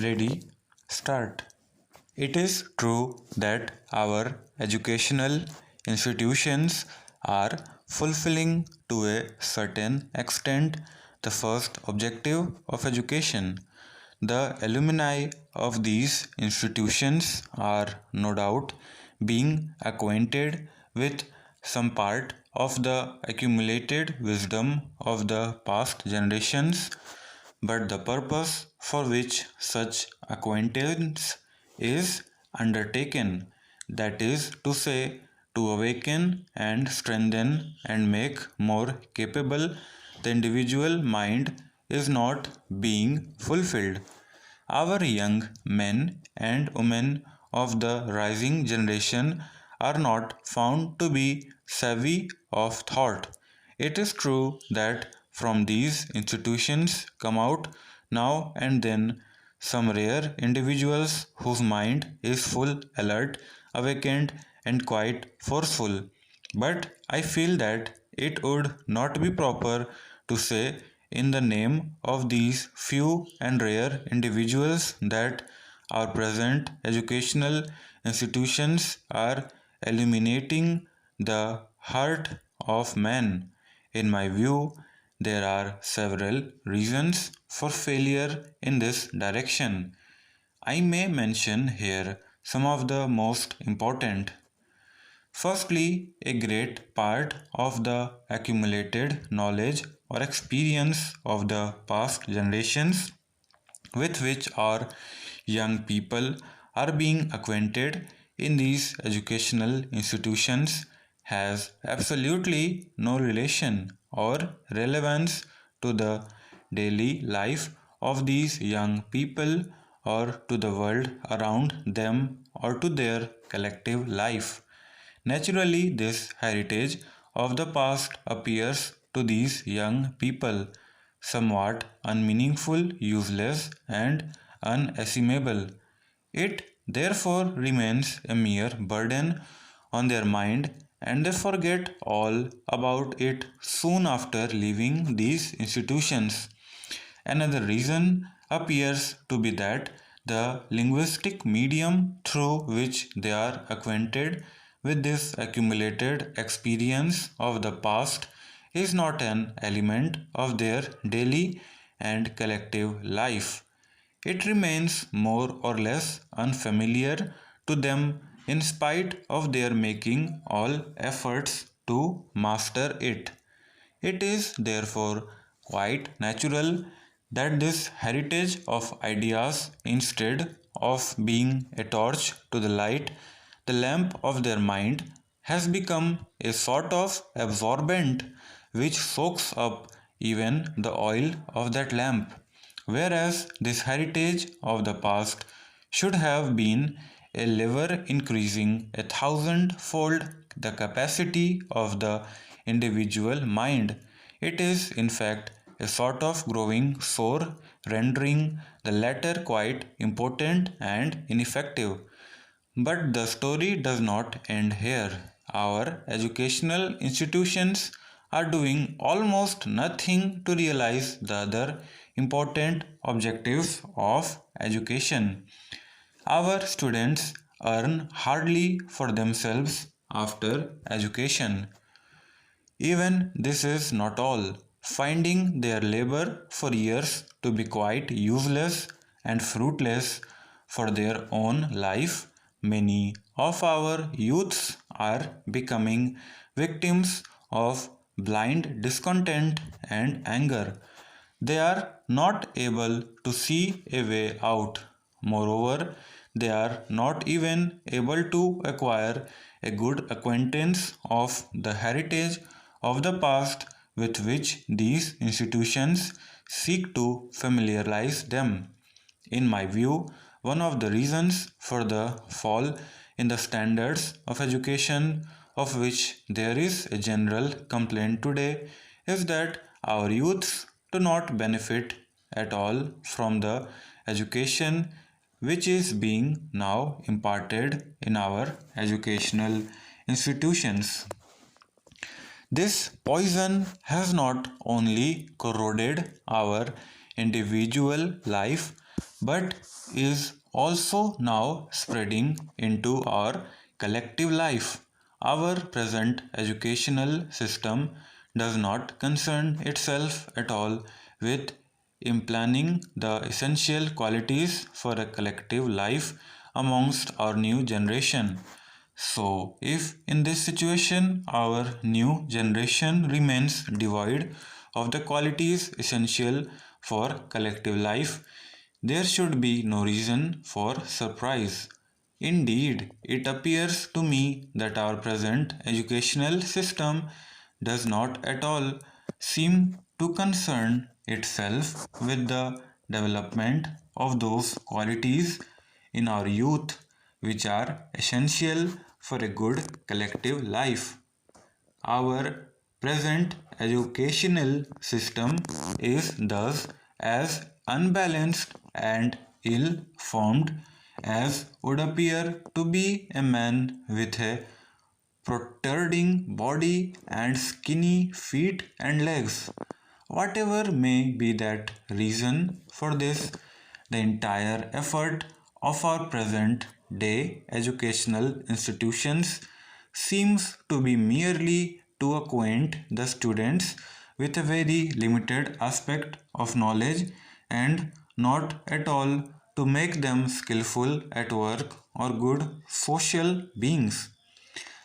Ready, start. It is true that our educational institutions are fulfilling to a certain extent the first objective of education. The alumni of these institutions are no doubt being acquainted with some part of the accumulated wisdom of the past generations, but the purpose for which such acquaintance is undertaken, that is to say, to awaken and strengthen and make more capable the individual mind, is not being fulfilled. Our young men and women of the rising generation are not found to be savvy of thought. It is true that from these institutions come out now and then some rare individuals whose mind is full alert, awakened, and quite forceful. But I feel that it would not be proper to say in the name of these few and rare individuals that our present educational institutions are eliminating the heart of man. In my view, there are several reasons for failure in this direction. I may mention here some of the most important. Firstly, a great part of the accumulated knowledge or experience of the past generations with which our young people are being acquainted in these educational institutions has absolutely no relation or relevance to the daily life of these young people or to the world around them or to their collective life. Naturally, this heritage of the past appears to these young people somewhat unmeaningful, useless, and unestimable. It therefore remains a mere burden on their mind, and they forget all about it soon after leaving these institutions. Another reason appears to be that the linguistic medium through which they are acquainted with this accumulated experience of the past is not an element of their daily and collective life. It remains more or less unfamiliar to them in spite of their making all efforts to master it. It is therefore quite natural that this heritage of ideas, instead of being a torch to the light, the lamp of their mind, has become a sort of absorbent which soaks up even the oil of that lamp, whereas this heritage of the past should have been a lever increasing 1,000-fold the capacity of the individual mind. It is, in fact, a sort of growing sore, rendering the latter quite impotent and ineffective. But the story does not end here. Our educational institutions are doing almost nothing to realize the other important objectives of education. Our students earn hardly for themselves after education. Even this is not all. Finding their labor for years to be quite useless and fruitless for their own life, many of our youths are becoming victims of blind discontent and anger. They are not able to see a way out. Moreover, they are not even able to acquire a good acquaintance of the heritage of the past with which these institutions seek to familiarize them. In my view, one of the reasons for the fall in the standards of education, of which there is a general complaint today, is that our youths do not benefit at all from the education which is being now imparted in our educational institutions. This poison has not only corroded our individual life but is also now spreading into our collective life. Our present educational system does not concern itself at all with implanting the essential qualities for a collective life amongst our new generation. So, if in this situation our new generation remains devoid of the qualities essential for collective life, there should be no reason for surprise. Indeed, it appears to me that our present educational system does not at all seem to concern itself with the development of those qualities in our youth which are essential for a good collective life. Our present educational system is thus as unbalanced and ill formed as would appear to be a man with a protruding body and skinny feet and legs. Whatever may be that reason for this, the entire effort of our present day educational institutions seems to be merely to acquaint the students with a very limited aspect of knowledge and not at all to make them skillful at work or good social beings.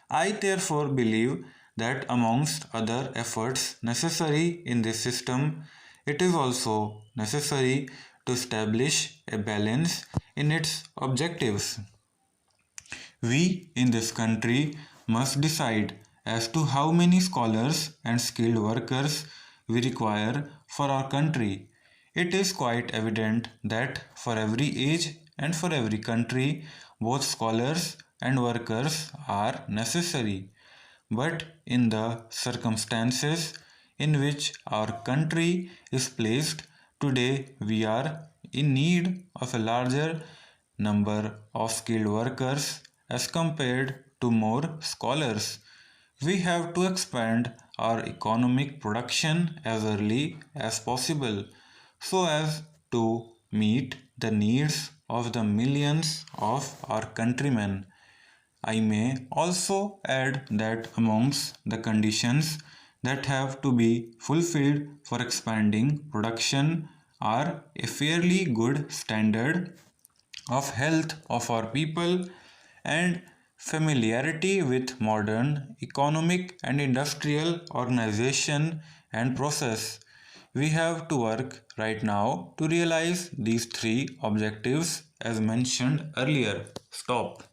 I therefore believe that amongst other efforts necessary in this system, it is also necessary to establish a balance in its objectives. We in this country must decide as to how many scholars and skilled workers we require for our country. It is quite evident that for every age and for every country, both scholars and workers are necessary. But in the circumstances in which our country is placed today, we are in need of a larger number of skilled workers as compared to more scholars. We have to expand our economic production as early as possible so as to meet the needs of the millions of our countrymen. I may also add that amongst the conditions that have to be fulfilled for expanding production are a fairly good standard of health of our people and familiarity with modern economic and industrial organization and process. We have to work right now to realize these three objectives as mentioned earlier. Stop.